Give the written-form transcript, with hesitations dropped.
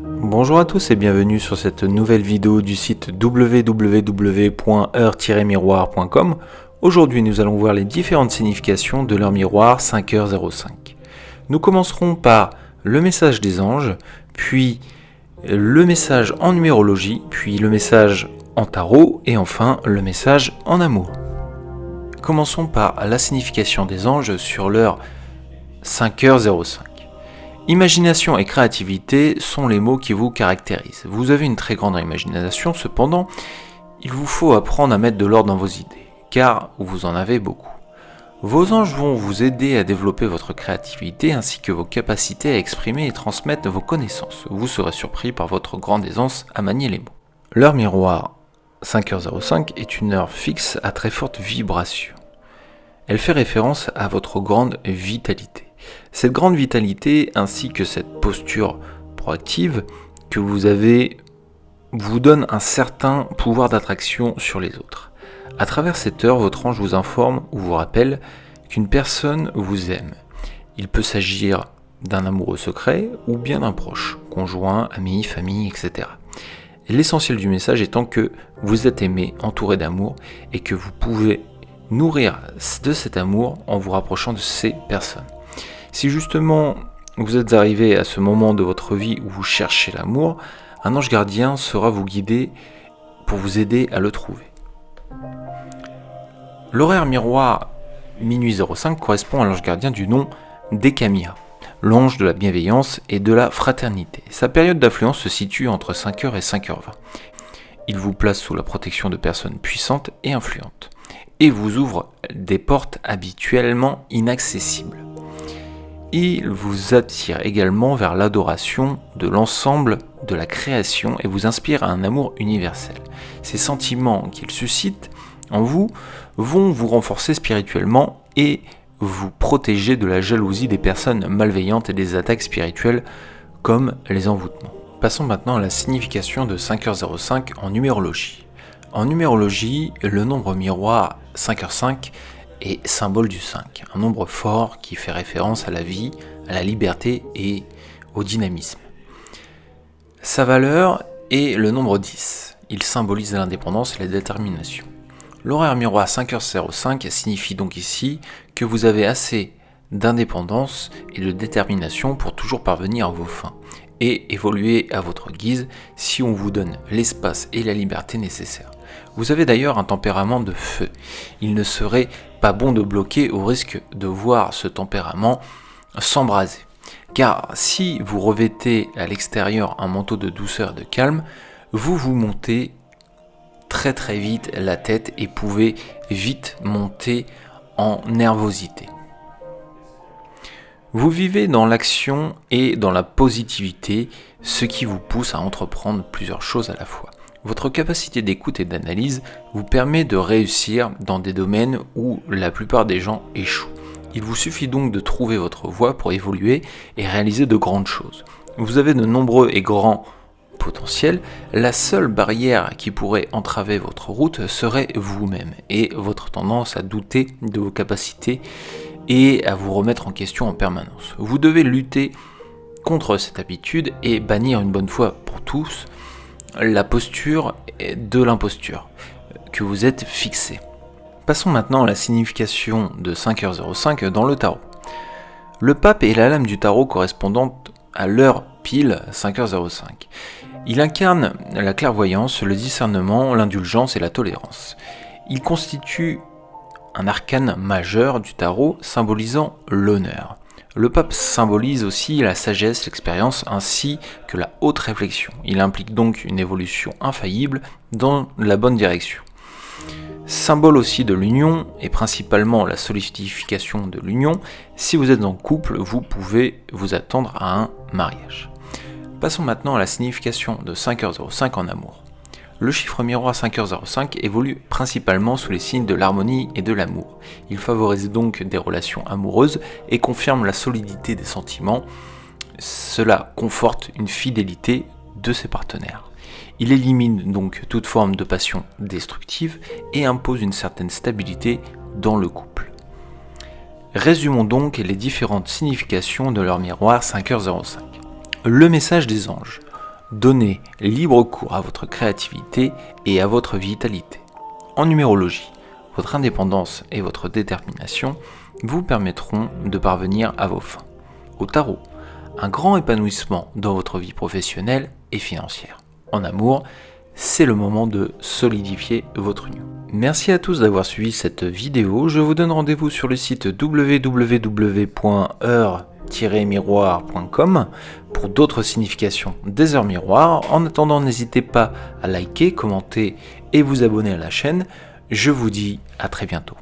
Bonjour à tous et bienvenue sur cette nouvelle vidéo du site www.heure-miroir.com. Aujourd'hui nous allons voir les différentes significations de l'heure miroir 5h05. Nous commencerons par le message des anges, puis le message en numérologie, puis le message en tarot et enfin le message en amour. Commençons par la signification des anges sur l'heure 5h05. Imagination et créativité sont les mots qui vous caractérisent. Vous avez une très grande imagination, cependant, il vous faut apprendre à mettre de l'ordre dans vos idées, car vous en avez beaucoup. Vos anges vont vous aider à développer votre créativité ainsi que vos capacités à exprimer et transmettre vos connaissances. Vous serez surpris par votre grande aisance à manier les mots. L'heure miroir 5h05 est une heure fixe à très forte vibration. Elle fait référence à votre grande vitalité. Cette grande vitalité ainsi que cette posture proactive que vous avez vous donne un certain pouvoir d'attraction sur les autres. À travers cette heure, votre ange vous informe ou vous rappelle qu'une personne vous aime. Il peut s'agir d'un amoureux secret ou bien d'un proche, conjoint, ami, famille, etc. L'essentiel du message étant que vous êtes aimé, entouré d'amour et que vous pouvez nourrir de cet amour en vous rapprochant de ces personnes. Si justement vous êtes arrivé à ce moment de votre vie où vous cherchez l'amour, un ange gardien sera vous guider pour vous aider à le trouver. L'horaire miroir minuit 05 correspond à l'ange gardien du nom d'Ecamia, l'ange de la bienveillance et de la fraternité. Sa période d'influence se situe entre 5h et 5h20. Il vous place sous la protection de personnes puissantes et influentes, et vous ouvre des portes habituellement inaccessibles. Il vous attire également vers l'adoration de l'ensemble de la création et vous inspire un amour universel. Ces sentiments qu'il suscite en vous vont vous renforcer spirituellement et vous protéger de la jalousie des personnes malveillantes et des attaques spirituelles comme les envoûtements. Passons maintenant à la signification de 5h05 en numérologie. En numérologie, le nombre miroir 5h05 est symbole du 5, un nombre fort qui fait référence à la vie, à la liberté et au dynamisme. Sa valeur est le nombre 10, il symbolise l'indépendance et la détermination. L'horaire miroir 5h05 signifie donc ici que vous avez assez d'indépendance et de détermination pour toujours parvenir à vos fins et évoluer à votre guise si on vous donne l'espace et la liberté nécessaires. Vous avez d'ailleurs un tempérament de feu. Il ne serait pas bon de bloquer au risque de voir ce tempérament s'embraser. Car si vous revêtez à l'extérieur un manteau de douceur et de calme, vous vous montez très très vite la tête et pouvez vite monter en nervosité. Vous vivez dans l'action et dans la positivité, ce qui vous pousse à entreprendre plusieurs choses à la fois. Votre capacité d'écoute et d'analyse vous permet de réussir dans des domaines où la plupart des gens échouent. Il vous suffit donc de trouver votre voie pour évoluer et réaliser de grandes choses. Vous avez de nombreux et grands potentiels. La seule barrière qui pourrait entraver votre route serait vous-même et votre tendance à douter de vos capacités et à vous remettre en question en permanence. Vous devez lutter contre cette habitude et bannir une bonne fois pour tous la posture de l'imposture que vous êtes fixé. Passons maintenant à la signification de 5h05 dans le tarot. Le pape est la lame du tarot correspondante à l'heure pile 5h05. Il incarne la clairvoyance, le discernement, l'indulgence et la tolérance. Il constitue un arcane majeur du tarot symbolisant l'honneur. Le pape symbolise aussi la sagesse, l'expérience ainsi que la haute réflexion. Il implique donc une évolution infaillible dans la bonne direction. Symbole aussi de l'union et principalement la solidification de l'union, si vous êtes en couple, vous pouvez vous attendre à un mariage. Passons maintenant à la signification de 5h05 en amour. Le chiffre miroir 5h05 évolue principalement sous les signes de l'harmonie et de l'amour. Il favorise donc des relations amoureuses et confirme la solidité des sentiments. Cela conforte une fidélité de ses partenaires. Il élimine donc toute forme de passion destructive et impose une certaine stabilité dans le couple. Résumons donc les différentes significations de leur miroir 5h05. Le message des anges. Donnez libre cours à votre créativité et à votre vitalité. En numérologie, votre indépendance et votre détermination vous permettront de parvenir à vos fins. Au tarot, un grand épanouissement dans votre vie professionnelle et financière. En amour, c'est le moment de solidifier votre union. Merci à tous d'avoir suivi cette vidéo. Je vous donne rendez-vous sur le site www.heure-miroir.com pour d'autres significations des heures miroirs. En attendant, n'hésitez pas à liker, commenter et vous abonner à la chaîne. Je vous dis à très bientôt.